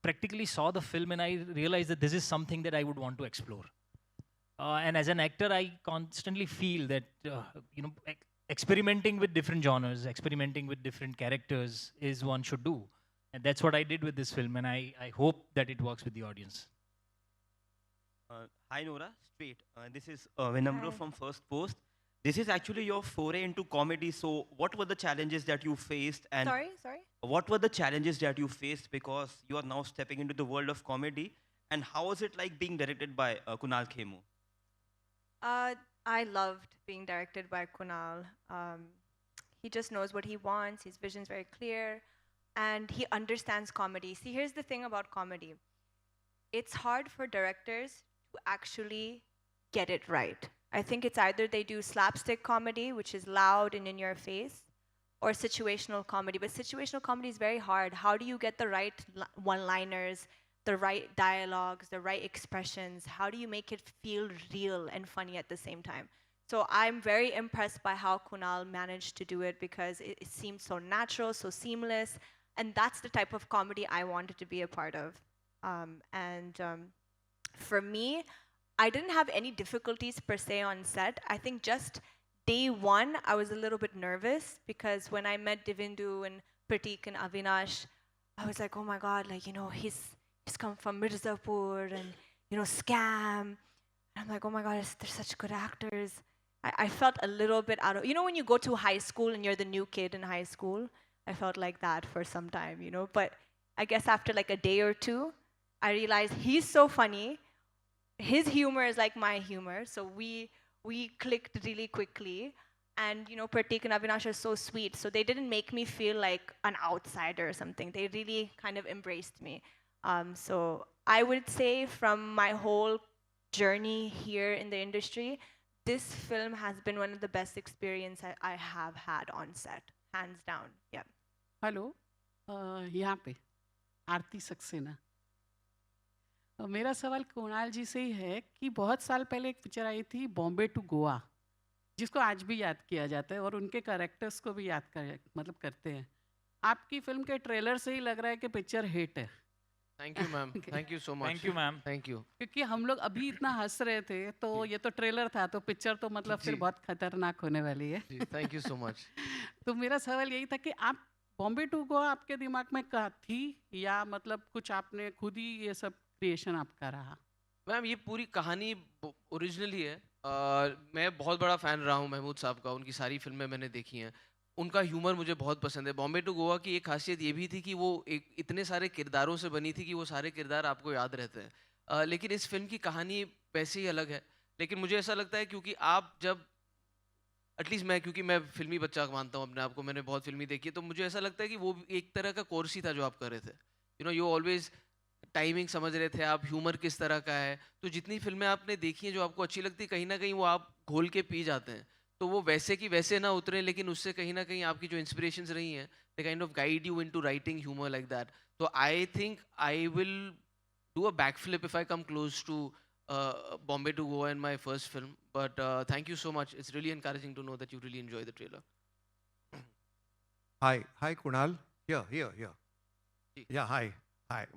practically saw the film and I realized that this is something that I would want to explore. And as an actor, I constantly feel that experimenting with different genres, experimenting with different characters is one should do. And that's what I did with this film, and I hope that it works with the audience. Hi Nora, straight. This is Vinamra from First Post. This is actually your foray into comedy. So what were the challenges that you faced? And Sorry? what were the challenges that you faced, because you are now stepping into the world of comedy? And how was it like being directed by Kunal Khemu? I loved being directed by Kunal. He just knows what he wants. His vision's very clear. And he understands comedy. See, here's the thing about comedy. It's hard for directors to actually get it right. I think it's either they do slapstick comedy, which is loud and in your face, or situational comedy. But situational comedy is very hard. How do you get the right one-liners, the right dialogues, the right expressions? How do you make it feel real and funny at the same time? So I'm very impressed by how Kunal managed to do it, because it seemed so natural, so seamless. And that's the type of comedy I wanted to be a part of. For me, I didn't have any difficulties per se on set. I think just day one, I was a little bit nervous, because when I met Divindu and Pratik and Avinash, I was like, oh my God, he's come from Mirzapur and, Scam. And I'm like, oh my God, they're such good actors. I felt a little bit out of, when you go to high school and you're the new kid in high school, I felt like that for some time, But I guess after like a day or two, I realized he's so funny. His humor is like my humor, so we clicked really quickly. And Pratik and Avinash are so sweet, so they didn't make me feel like an outsider or something. They really kind of embraced me. So I would say from my whole journey here in the industry, this film has been one of the best experiences I have had on set, hands down. Yeah. Hello, यहाँ पे आरती सक्सेना. मेरा सवाल कुणाल जी से ही है कि बहुत साल पहले एक पिक्चर आई थी बॉम्बे टू गोवा, जिसको आज भी याद किया जाता है और उनके कैरेक्टर्स को भी याद करते हैं. आपकी फिल्म के ट्रेलर से ही लग रहा है कि पिक्चर हिट है. Thank you ma'am, thank you so much. Thank you ma'am. Thank you. क्योंकि हम लोग अभी इतना हंस रहे थे, तो ये तो ट्रेलर था, तो पिक्चर तो मतलब फिर बहुत खतरनाक होने वाली है. Thank you so much. तो मेरा सवाल यही था कि आप बॉम्बे टू गोवा आपके दिमाग में थी, या मतलब कुछ आपने खुद ही ये सब क्रिएशन आपका रहा? मैम, ये पूरी कहानी ओरिजिनली है. मैं बहुत बड़ा फ़ैन रहा हूँ महमूद साहब का. उनकी सारी फिल्में मैंने देखी हैं. उनका ह्यूमर मुझे बहुत पसंद है. बॉम्बे टू गोवा की एक खासियत ये भी थी कि वो इतने सारे किरदारों से बनी थी कि वो सारे किरदार आपको याद रहते हैं. लेकिन इस फिल्म की कहानी वैसे ही अलग है। लेकिन मुझे ऐसा लगता है क्योंकि आप जब एटलीस्ट मैं, क्योंकि मैं फिल्मी बच्चा मानता हूँ अपने आप को, मैंने बहुत फिल्मी देखी है, तो मुझे ऐसा लगता है कि वो भी एक तरह का कोर्स ही था जो आप कर रहे थे। You know, you always timing समझ रहे थे आप, ह्यूमर किस तरह का है। तो जितनी फिल्में आपने देखी हैं जो आपको अच्छी लगती, कहीं ना कहीं वो आप घोल के पी जाते हैं। तो वो वैसे की वैसे ना उतरे, लेकिन उससे कहीं ना कहीं आपकी जो इंस्पिरेशंस रही हैं, they kind of guide you into writing humour like that. तो I think I will do a backflip if I come close to Bombay to Goa in my first film. But thank you so much. It's really encouraging to know that you really enjoy the trailer. Hi, Kunal. Here. Ji. Yeah, hi.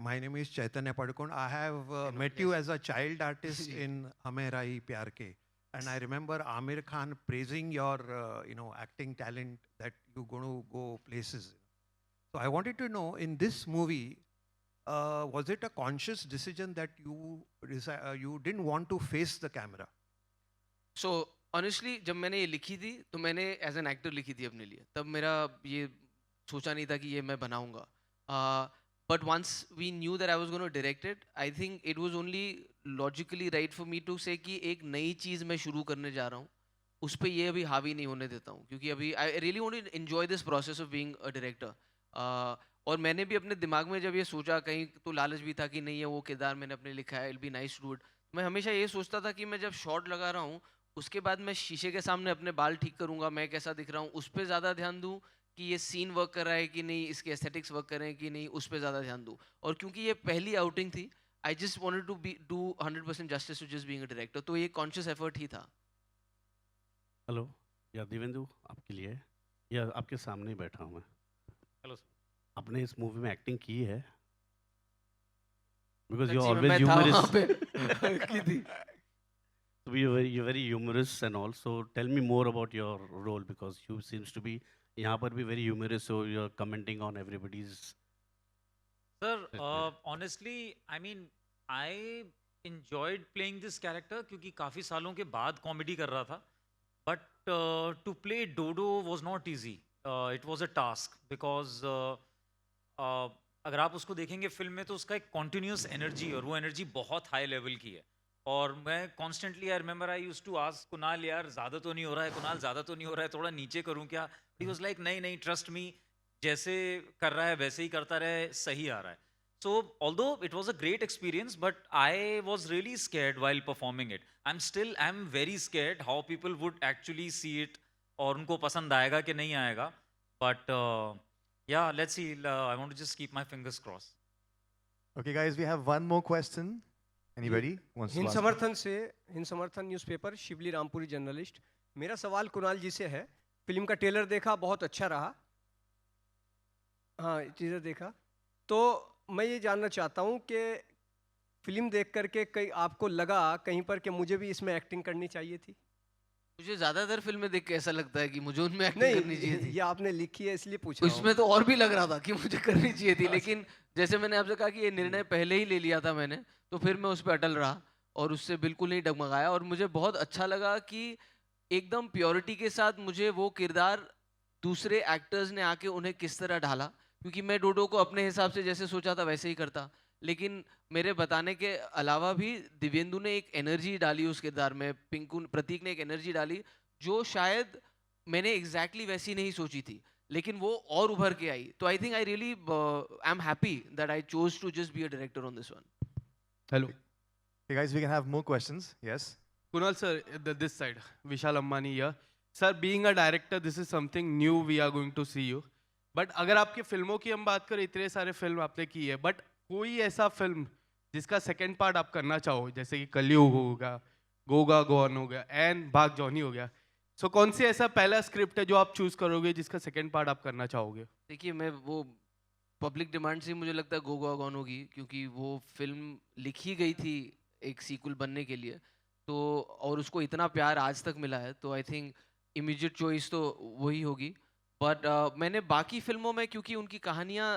My name is Chaitanya Padukone. I have met you as a child artist in Hame Rai Pyar Ke, and I remember Amir Khan praising your, acting talent, that you're going to go places. So I wanted to know, in this movie, was it a conscious decision that you didn't want to face the camera? So honestly, जब मैंने ये लिखी थी तो मैंने एज एन एक्टर लिखी थी अपने लिए। तब मेरा ये सोचा नहीं था कि ये मैं बनाऊंगा। But once we knew that I was going to direct it, I think it was only logically right for me to say कि एक नई चीज़ मैं शुरू करने जा रहा हूँ, उस पर ये अभी हावी नहीं होने देता हूँ, क्योंकि अभी I really want to enjoy this process of being a director. और मैंने भी अपने दिमाग में जब ये सोचा, कहीं तो लालच भी था कि नहीं है वो किरदार मैंने अपने लिखा है, it be nice to do it. मैं हमेशा ये सोचता था कि मैं जब शॉट लगा रहा हूँ उसके बाद मैं शीशे के सामने अपने बाल ठीक करूँगा, मैं कैसा दिख रहा हूँ, उस पर ज़्यादा ध्यान दूँ कि ये सीन वर्क कर रहा है कि नहीं, इसके एस्थेटिक्स वर्क कर रहे हैं कि नहीं, उस पर ज़्यादा ध्यान दूँ। और क्योंकि ये पहली आउटिंग थी, I just wanted to be do 100% justice to just being a director, तो ये कॉन्शियस एफर्ट ही था। हेलो, या दिवेंदु आपके लिए, या आपके सामने ही बैठा हूँ मैं। हेलो, आपने इस मूवी में एक्टिंग की है? Because सच्ची you're में always मैं था humorous. वहाँ पे की थी। So you're very humorous and all. So tell me more about your role, because you seems to be यहाँ पर भी very humorous. So you're commenting on everybody's. Sir, honestly, I mean, I enjoyed playing this character क्योंकि काफ़ी सालों के बाद कॉमेडी कर रहा था. But to play Dodo was not easy. It was a task because अगर आप उसको देखेंगे फिल्म में तो उसका एक continuous energy, और वो energy बहुत high level की है. और मैं constantly, I remember I used to ask Kunal, यार ज़्यादा तो नहीं हो रहा है, कुणाल ज़्यादा तो नहीं हो रहा है, थोड़ा नीचे करूँ क्या? He was like, नहीं, trust me, जैसे कर रहा है वैसे ही करता रहे, सही आ रहा है. So although it was a great experience, but I was really scared while performing it. I'm very scared how people would actually see it, और उनको पसंद आएगा कि नहीं आएगा. But yeah, let's see. I want to just keep my fingers crossed. Okay, guys, we have one more question. Anybody wants to Hind ask? समर्थन से, हिंद समर्थन न्यूज़पेपर, शिवली रामपुरी जर्नलिस्ट। मेरा सवाल कुणाल जी से है। फिल्म का ट्रेलर देखा, बहुत अच्छा रहा। हाँ, टीजर देखा। तो मैं ये जानना चाहता हूँ कि फिल्म देख करके कहीं आपको लगा कहीं पर कि मुझे भी इसमें एक्टिंग करनी चाहिए थी? मुझे ज़्यादातर फिल्में देख के ऐसा लगता है कि मुझे उनमें एक्टिंग करनी चाहिए थी। ये आपने लिखी है इसलिए पूछ रहा हूँ। उसमें तो और भी लग रहा था कि मुझे करनी चाहिए थी, लेकिन जैसे मैंने आपसे कहा कि ये निर्णय पहले ही ले लिया था मैंने, तो फिर मैं उस पर अटल रहा और उससे बिल्कुल नहीं डगमगाया। और मुझे बहुत अच्छा लगा कि एकदम प्योरिटी के साथ मुझे वो किरदार दूसरे एक्टर्स ने आके उन्हें किस तरह ढाला, क्योंकि मैं डोडो को अपने हिसाब से जैसे सोचा था वैसे ही करता, लेकिन मेरे बताने के अलावा भी दिव्येंदु ने एक एनर्जी डाली उस किरदार में, प्रतीक ने एक एनर्जी डाली जो शायद मैंने एग्जैक्टली वैसी नहीं सोची थी, लेकिन वो और उभर के आई. तो I think I really I am happy that I chose to just be a director on this one. Hello. Hey guys, we can have more questions. Yes. Kunal sir, this side, Vishal Ambani here. Sir, being a director, this is something new we are going to see you. But अगर आपकी फिल्मों की हम बात करें, इतने सारे फिल्म आपने की है, बट कोई ऐसा फिल्म जिसका सेकंड पार्ट आप करना चाहो, जैसे कि कलयुग होगा, गोगा गोवन हो गया, एंड भाग जॉनी हो गया, सो कौन सी ऐसा पहला स्क्रिप्ट है जो आप चूज करोगे जिसका सेकंड पार्ट आप करना चाहोगे? देखिए, मैं वो पब्लिक डिमांड से मुझे लगता है गोगा गॉन होगी, क्योंकि वो फिल्म लिखी गई थी एक सीक्वल बनने के लिए, तो और उसको इतना प्यार आज तक मिला है, तो आई थिंक इमीडिएट चॉइस तो वही होगी. बट मैंने बाकी फिल्मों में, क्योंकि उनकी कहानियाँ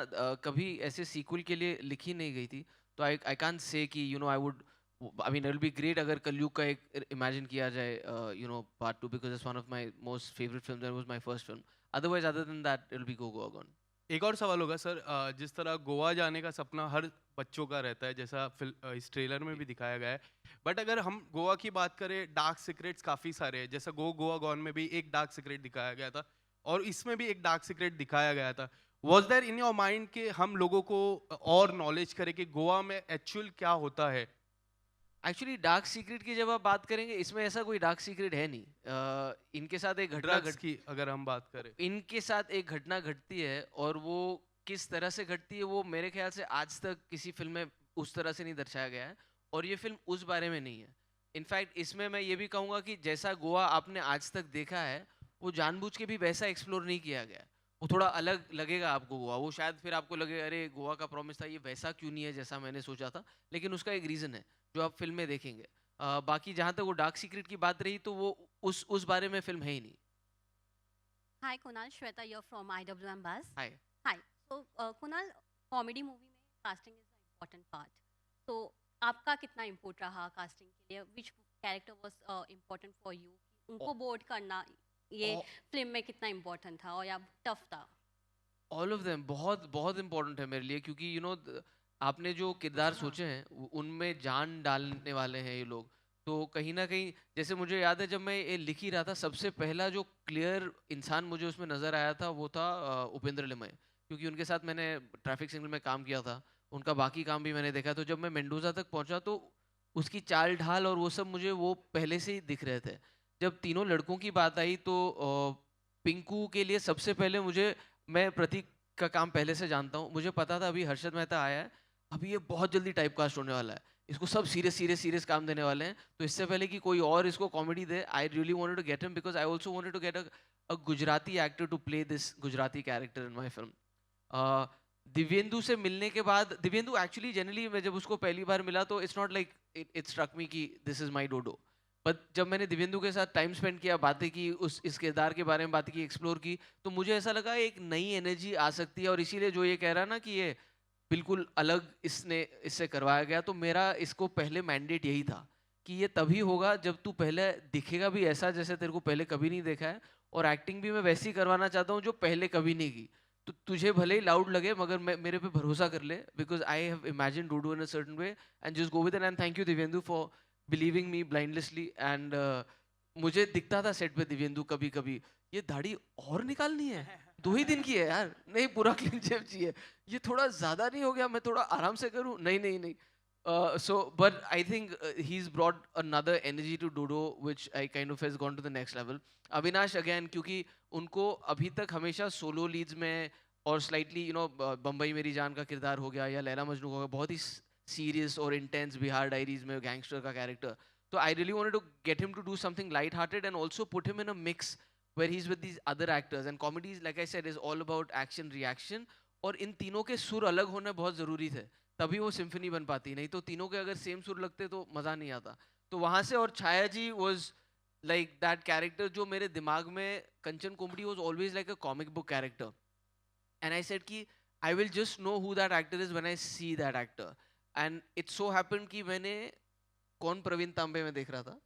कभी ऐसे सीक्वल के लिए लिखी नहीं गई थी, तो आई कांट से कि you know I mean it will be great अगर कलयुग का एक इमेजिन किया जाए you know part 2, because it's one of my most favourite films and was my first film. Otherwise other than that it will be Goga gone. एक और सवाल होगा सर, जिस तरह गोवा जाने का सपना हर बच्चों का रहता है, जैसा इस ट्रेलर में भी दिखाया गया है, बट अगर हम गोवा की बात करें, डार्क सीक्रेट्स काफ़ी सारे हैं, जैसा गोवा गॉन में भी एक डार्क सीक्रेट दिखाया गया था और इसमें भी एक डार्क सीक्रेट दिखाया गया था. Was there in your mind कि हम लोगों को और नॉलेज करें कि गोवा में एक्चुअल क्या होता है? एक्चुअली डार्क सीक्रेट की जब आप बात करेंगे, इसमें ऐसा कोई डार्क सीक्रेट है नहीं. इनके साथ एक घटना की अगर हम बात करें, इनके साथ एक घटना घटती है और वो किस तरह से घटती है वो मेरे ख्याल से आज तक किसी फिल्म में उस तरह से नहीं दर्शाया गया है और ये फिल्म उस बारे में नहीं है. इनफैक्ट इसमें मैं ये भी कहूँगा कि जैसा गोवा आपने आज तक देखा है वो जानबूझ के भी वैसा एक्सप्लोर नहीं किया गया है. वो थोड़ा अलग लगेगा आपको गोवा, वो शायद फिर आपको लगे अरे गोवा का प्रॉमिस था ये वैसा क्यों नहीं है जैसा मैंने सोचा था, लेकिन उसका एक रीज़न है जो आप फिल्म में देखेंगे. बाकी जहाँ तक वो डार्क सीक्रेट की बात रही तो वो उस बारे में फिल्म है ही नहीं. Hi Kunal, Shweta here from IWM Buzz. Hi. Hi. So Kunal, comedy movie में casting is a important part. तो आपका कितना इम्पोर्ट रहा कास्टिंग के लिए? Which character was important for you? उनको बोर्ड करना ये फिल्म में कितना इम्पोर्टेंट था और या टफ था? ऑल ऑफ देम बहुत बहुत इम्पोर्टेंट है मेरे लिए, क्योंकि यू नो आपने जो किरदार सोचे हैं उनमें जान डालने वाले हैं ये लोग. तो कहीं ना कहीं जैसे मुझे याद है जब मैं ये लिख ही रहा था, सबसे पहला जो क्लियर इंसान मुझे उसमें नज़र आया था वो था उपेंद्र लिमय, क्योंकि उनके साथ मैंने ट्रैफिक सिग्नल में काम किया था, उनका बाकी काम भी मैंने देखा. तो जब मैं मेंडोजा तक पहुंचा तो उसकी चाल ढाल और वो सब मुझे वो पहले से ही दिख रहे थे. जब तीनों लड़कों की बात आई तो पिंकू के लिए सबसे पहले मैं प्रतीक का काम पहले से जानता हूँ, मुझे पता था अभी हर्षद मेहता आया है, अभी ये बहुत जल्दी टाइप कास्ट होने वाला है, इसको सब सीरियस काम देने वाले हैं. तो इससे पहले कि कोई और इसको कॉमेडी दे, I really wanted to get him because I also wanted to get a Gujarati actor to play this Gujarati character in my film. Divyendu से मिलने के बाद, दिव्येंदु एक्चुअली जनरली मैं जब उसको पहली बार मिला तो it's not like it struck me कि this is my dodo, but जब मैंने दिव्येंदु के साथ टाइम स्पेंड किया, बातें की, इस किरदार के बारे में बातें की, एक्सप्लोर की, तो मुझे ऐसा लगा एक नई एनर्जी आ सकती है. और इसीलिए जो ये कह रहा ना कि ये बिल्कुल अलग इससे करवाया गया, तो मेरा इसको पहले मैंडेट यही था कि ये तभी होगा जब तू पहले दिखेगा भी ऐसा जैसे तेरे को पहले कभी नहीं देखा है, और एक्टिंग भी मैं वैसी करवाना चाहता हूँ जो पहले कभी नहीं की. तो तुझे भले ही लाउड लगे मगर मेरे पे भरोसा कर ले, because I have imagine Dodo in a certain way and just go with it. And thank you Divyendu for believing me blindlessly. एंड मुझे दिखता था सेट पे दिव्येंदु कभी कभी ये दाढ़ी और निकालनी है, 2 ही दिन की है यार, नहीं पूरा क्लीन शेव चाहिए, ये थोड़ा ज़्यादा नहीं हो गया, मैं थोड़ा आराम से करूँ, नहीं. So but I think he's brought another energy to Dodo which I kind of has gone to the next level. Avinash again, क्योंकि उनको अभी तक हमेशा सोलो लीड्स में और स्लाइटली बम्बई मेरी जान का किरदार हो गया या लैला मजनू हो गया, बहुत ही सीरियस और इंटेंस बिहार डायरीज में गैंगस्टर का कैरेक्टर. तो I really wanted to get him to do something light hearted and also put him in a mix where he's with these other actors. And comedies, like I said, is all about action reaction. और इन तीनों के सुर अलग होने बहुत ज़रूरी थे, तभी वो सिम्फनी बन पाती. नहीं तो तीनों के अगर सेम सुर लगते तो मज़ा नहीं आता. तो वहाँ से, और छाया जी was like that character जो मेरे दिमाग में, कंचन comedy was always like a comic book character. And I said कि I will just know who that actor is when I see that actor. And it so happened कि मैंने कौन प्रवीण तांबे में देख रहा था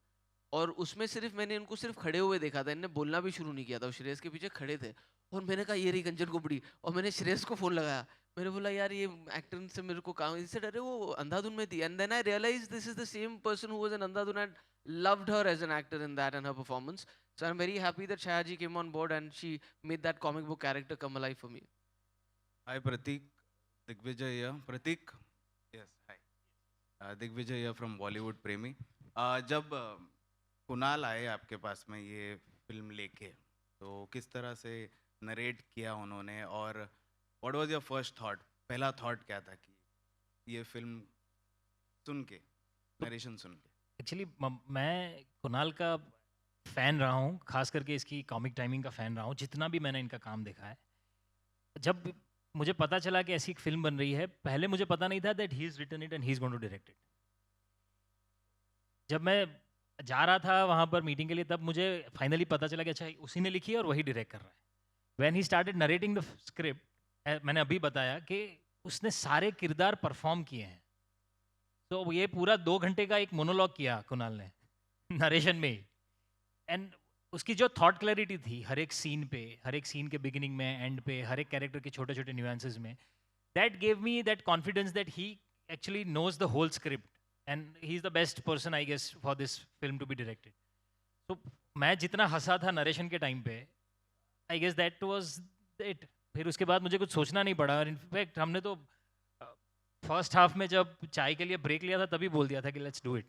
और उसमें मैंने इनको सिर्फ खड़े हुए देखा था, इन्होंने बोलना भी शुरू नहीं किया था, श्रेयस के पीछे खड़े थे और मैंने कहा ये रही कंचन कोपड़ी, और मैंने श्रेयस को फ़ोन लगाया, मैंने बोला यार ये एक्टर से मेरे को काम, इससे डरे वो अंधाधुन में थी. And then I realize this is the same person who was in Andhadhun and loved her as an actor in that and her performance. So I'm very happy that Shaya ji came on board and she made that comic book character come alive for me. Hi Pratik, Digvijay here. Pratik, yes, hi. Digvijay here from Bollywood Premi. जब कुणाल आए आपके पास में ये फिल्म लेके, तो किस तरह से नरेट किया उन्होंने, और what was your first thought, पहला थॉट क्या था कि ये फिल्म सुन के, नरेशन सुन के? एक्चुअली मैं कुणाल का फ़ैन रहा हूँ, खास करके इसकी कॉमिक टाइमिंग का फ़ैन रहा हूँ, जितना भी मैंने इनका काम देखा है. जब मुझे पता चला कि ऐसी एक फिल्म बन रही है, पहले मुझे पता नहीं था that he is written it and he is going to direct it. जब मैं जा रहा था वहाँ पर मीटिंग के लिए, तब मुझे फाइनली पता चला कि अच्छा उसी ने लिखी है और वही डायरेक्ट कर रहा है. When he started narrating the script, मैंने अभी बताया कि उसने सारे किरदार परफॉर्म किए हैं. तो ये पूरा 2 घंटे का एक मोनोलॉग किया कुणाल ने नरेशन में ही. एंड उसकी जो थॉट क्लैरिटी थी हर एक सीन पे, हर एक सीन के बिगिनिंग में, एंड पे, हर एक कैरेक्टर के छोटे छोटे न्यूएंसेस में, that gave me that confidence that he actually knows the whole script and he is the best person I guess for this film to be directed. तो मैं जितना हंसा था नरेशन के टाइम पे, I guess that was it. फिर उसके बाद मुझे कुछ सोचना नहीं पड़ा. और इनफैक्ट हमने तो फर्स्ट हाफ में जब चाय के लिए ब्रेक लिया था तभी बोल दिया था कि लेट्स डू इट.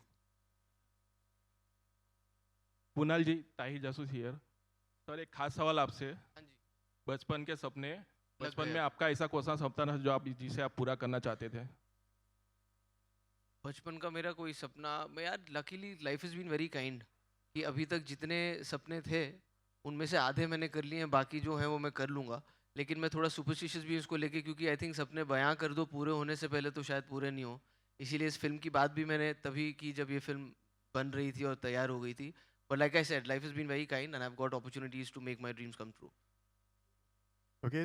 कुणाल जी, ताहिर जासूस हियर. सर एक खास सवाल आपसे. बचपन के सपने, बचपन में आपका ऐसा कौन सा सपना था जो आप जिसे आप पूरा करना चाहते थे? बचपन का मेरा कोई सपना, मैं यार luckily life is been very kind कि अभी तक जितने सपने थे उनमें से आधे मैंने कर लिए हैं, बाकी जो हैं वो मैं कर लूँगा. लेकिन मैं थोड़ा सुपरस्टिशियस भी इसको लेके, क्योंकि आई थिंक सपने बयां कर दो पूरे होने से पहले तो शायद पूरे नहीं हो. इसीलिए इस फिल्म की बात भी मैंने तभी की जब ये फिल्म बन रही थी और तैयार हो गई थी. But like I said, life has been very kind and I've got opportunities to make my dreams come true. Okay,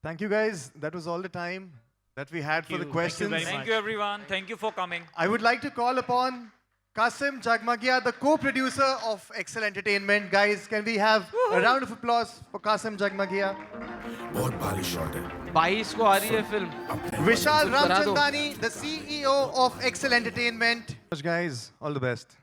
thank you guys. That was all the time that we had for the questions. Thank you everyone. Thank you for coming. I would like to call upon Qasim Jagmagia, the co-producer of Excel Entertainment. Guys, can we have a round of applause for Qasim Jagmagia? बहुत भारी शॉट है. 22 को आ रही है film. Vishal Ramchandani, the CEO of Excel Entertainment. Guys, all the best.